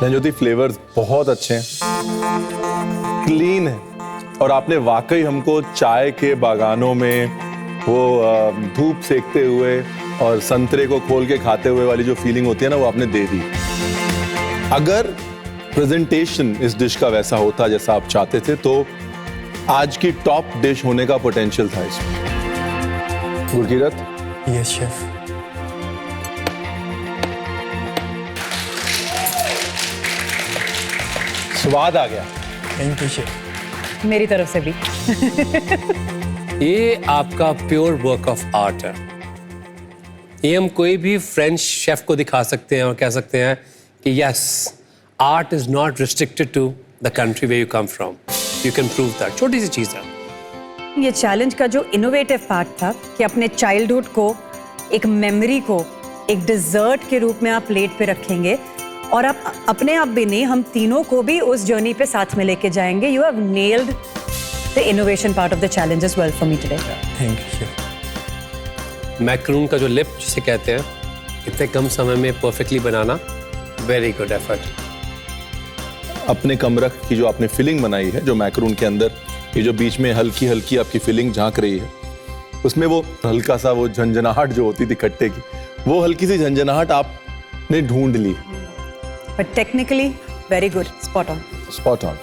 ज्योति flavours बहुत अच्छे हैं, क्लीन है, और आपने वाकई हमको चाय के बागानों में वो धूप सेकते हुए और संतरे को खोल के खाते हुए वाली जो फीलिंग होती है ना, वो आपने दे दी। अगर प्रेजेंटेशन इस डिश का वैसा होता जैसा आप चाहते थे तो आज की टॉप डिश होने का पोटेंशियल था इसमें। गुरकीरत? Yes chef. स्वाद आ गया। Thank you chef. मेरी तरफ से भी। ये आपका प्योर वर्क ऑफ आर्ट है। ये हम कोई भी फ्रेंच शेफ को दिखा सकते हैं और कह सकते हैं कि yes, art is not restricted to the country where you come from, you can prove that. छोटी सी चीज है। ये चैलेंज का जो इनोवेटिव पार्ट था कि अपने चाइल्डहुड को, एक मेमोरी को एक डिजर्ट के रूप में आप प्लेट पे रखेंगे और आप अपने आप भी नहीं, हम तीनों को भी उस जर्नी पे साथ में लेके जाएंगे। You have nailed the innovation part of the challenge as well for me today. Thank you chef. Macaroon का जो लिप जिसे कहते हैं, इतने कम समय में परफेक्टली बनाना, वेरी गुड एफर्ट। अपने कमरख की जो आपने फिलिंग बनाई है, जो मैक्रून के अंदर ये जो बीच में हल्की हल्की आपकी फिलिंग झांक रही है, उसमें वो हल्का सा वो झंझनाहट जो होती थी खट्टे की, वो हल्की सी झंझनाहट आपने ढूंढ ली। But technically very good, spot on. Spot on.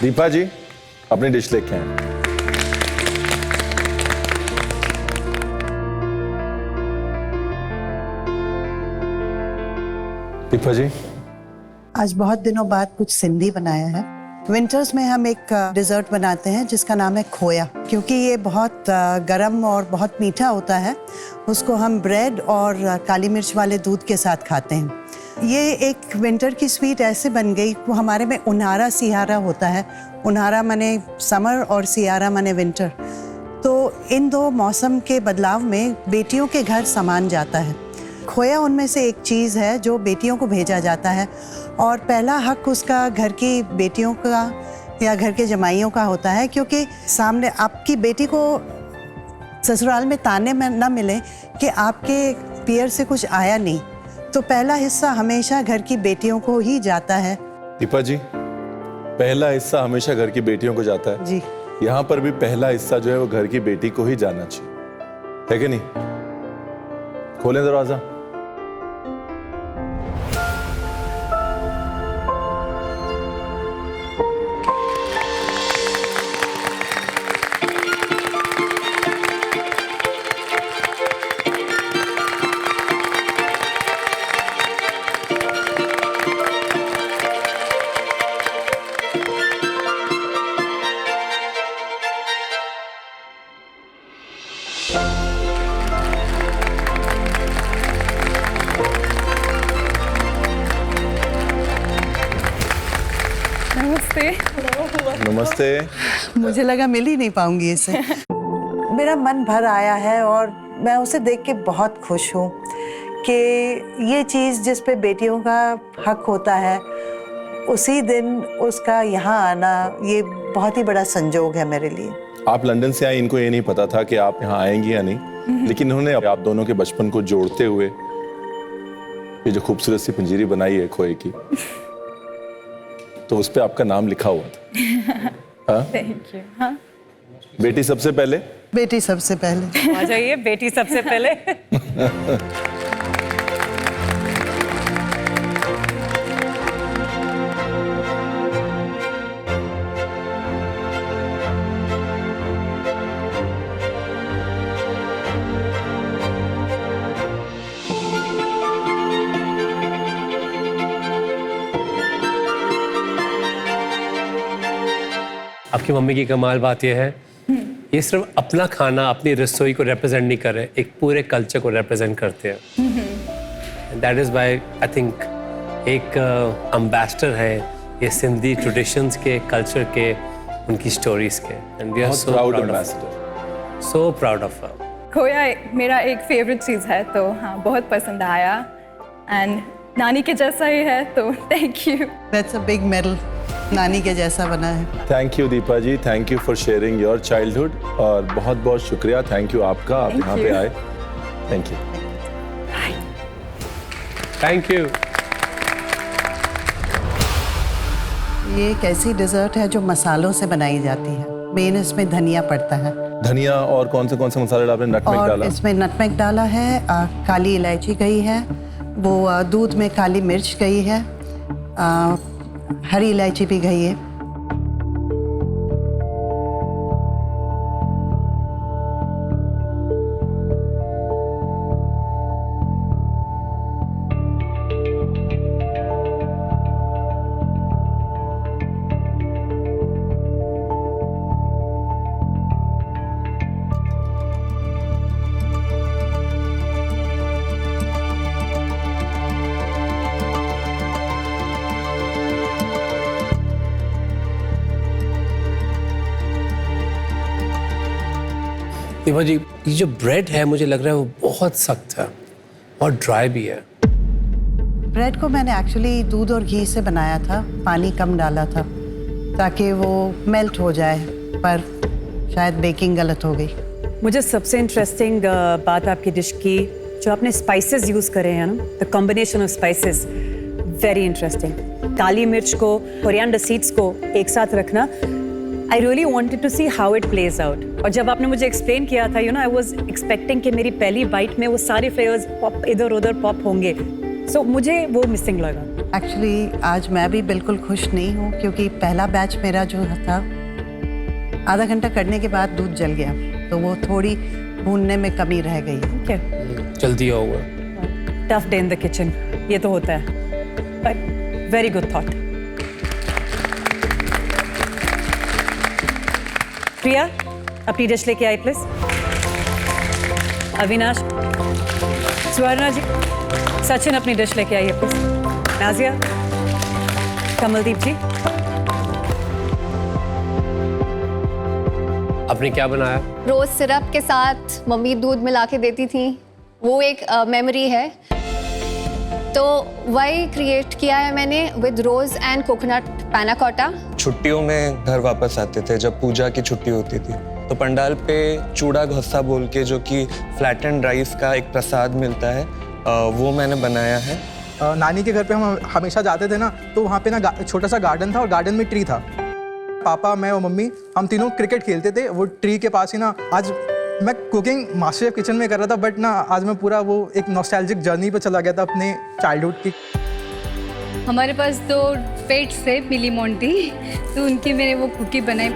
Deepa ji, अपनी डिश लेके आए। दीपा जी, आज बहुत दिनों बाद कुछ सिंधी बनाया है। विंटर्स में हम एक डिज़र्ट बनाते हैं जिसका नाम है खोया, क्योंकि ये बहुत गरम और बहुत मीठा होता है। उसको हम ब्रेड और काली मिर्च वाले दूध के साथ खाते हैं। ये एक विंटर की स्वीट ऐसे बन गई, वो हमारे में उन्हारा सियारा होता है। उन्हारा माने समर और सियारा माने विंटर। तो इन दो मौसम के बदलाव में बेटियों के घर सामान जाता है। खोया उनमें से एक चीज़ है जो बेटियों को भेजा जाता है, और पहला हक उसका घर की बेटियों का या घर के जमाइयों का होता है, क्योंकि सामने आपकी बेटी को ससुराल में ताने में ना मिले कि आपके पियर से कुछ आया नहीं, तो पहला हिस्सा हमेशा घर की बेटियों को ही जाता है। दीपा जी, पहला हिस्सा हमेशा घर की बेटियों को जाता है जी। यहाँ पर भी पहला हिस्सा जो है वो घर की बेटी को ही जाना चाहिए, है कि नहीं? खोलें दरवाजा। नमस्ते। मुझे लगा मिल ही नहीं पाऊंगी इसे। मेरा मन भर आया है और मैं उसे देख के बहुत खुश हूँ कि ये चीज़ जिस पे बेटियों का हक होता है, उसी दिन उसका यहाँ आना, ये बहुत ही बड़ा संजोग है मेरे लिए। आप लंदन से आई, इनको ये नहीं पता था कि आप यहाँ आएंगी या नहीं, लेकिन इन्होंने आप दोनों के बचपन को जोड़ते हुए ये जो खूबसूरत सी पंजीरी बनाई है खोए की, तो उस पे आपका नाम लिखा हुआ था। Thank you. हाँ, बेटी सबसे पहले। आ जाइए, बेटी सबसे पहले। आपकी मम्मी की कमाल बात यह है, ये सिर्फ अपना खाना, अपनी रसोई को रिप्रेजेंट नहीं कर रहे, एक पूरे कल्चर को रिप्रेजेंट करते हैं। That is why I think एक एम्बेसडर है ये सिंधी ट्रेडिशंस के, कल्चर के, उनकी स्टोरीज के, and we are so proud ambassador, so proud of her. खोया मेरा एक फेवरेट चीज़ है, तो हाँ बहुत पसंद आया, एंड नानी के जैसा ही है, तो thank you. That's a big medal, नानी के जैसा बना है। Thank you Deepa ji, thank you for sharing your childhood, और बहुत बहुत शुक्रिया, थैंक यू आपका, आप यहाँ पे आए थैंक यू। Thank you. ये एक ऐसी डिज़र्ट है जो मसालों से बनाई जाती है। मेन इसमें धनिया पड़ता है धनिया और कौन से मसाले आपने? नटमेग और डाला? इसमें नटमेग डाला है, काली इलायची गई है, वो दूध में काली मिर्च गई है, हरी इलायची भी गई है। निभा जी, ये जो ब्रेड है मुझे लग रहा है वो बहुत सख्त है और ड्राई भी है। ब्रेड को मैंने एक्चुअली दूध और घी से बनाया था, पानी कम डाला था ताकि वो मेल्ट हो जाए, पर शायद बेकिंग गलत हो गई। मुझे सबसे इंटरेस्टिंग बात आपकी डिश की जो आपने स्पाइसेस यूज़ करे हैं ना, the combination of spices, very interesting. काली मिर्च को, कोरिएंडर सीड्स को एक साथ रखना, I really wanted to see how it plays out. और जब आपने मुझे एक्सप्लेन किया था, आई वॉज एक्सपेक्टिंग कि मेरी पहली बाइट में वो सारे फ्लेवर्स पॉप इधर उधर पॉप होंगे, सो मुझे वो मिसिंग लगा। एक्चुअली आज मैं भी बिल्कुल खुश नहीं हूँ क्योंकि पहला बैच मेरा जो था, आधा घंटा करने के बाद दूध जल गया, तो वो थोड़ी भूनने में कमी रह गई। Okay. जल्दी होगा। Tough day in the kitchen, ये तो होता है, बट वेरी गुड थॉट। प्रिया, अपनी डिश लेके आई प्लीज। अविनाश, स्वर्णा जी, सचिन अपनी डिश लेके आइए प्लीज। नाजिया, कमलदीप जी। आपने क्या बनाया? रोज सिरप के साथ मम्मी दूध मिला के देती थी, वो एक मेमोरी है, तो वही क्रिएट किया है मैंने विद रोज एंड कोकोनट पैना कोटा। छुट्टियों में घर वापस आते थे जब पूजा की छुट्टी होती थी, तो पंडाल पे चूड़ा घोसा बोल के, जो कि फ्लैटेंड राइस का एक प्रसाद मिलता है, वो मैंने बनाया है। नानी के घर पे हम हमेशा जाते थे ना, तो वहाँ पे ना छोटा सा गार्डन था और गार्डन में ट्री था। पापा, मैं और मम्मी, हम तीनों क्रिकेट खेलते थे वो ट्री के पास ही ना। आज मैं कुकिंग मास्टर शेफ किचन में कर रहा था, बट ना आज मैं पूरा वो एक नॉस्टैल्जिक जर्नी पे चला गया था अपने चाइल्डहुड की। हमारे पास 2 पेट्स थे, मिली मोंटी, तो उनकी मैंने वो कुकी बनाई।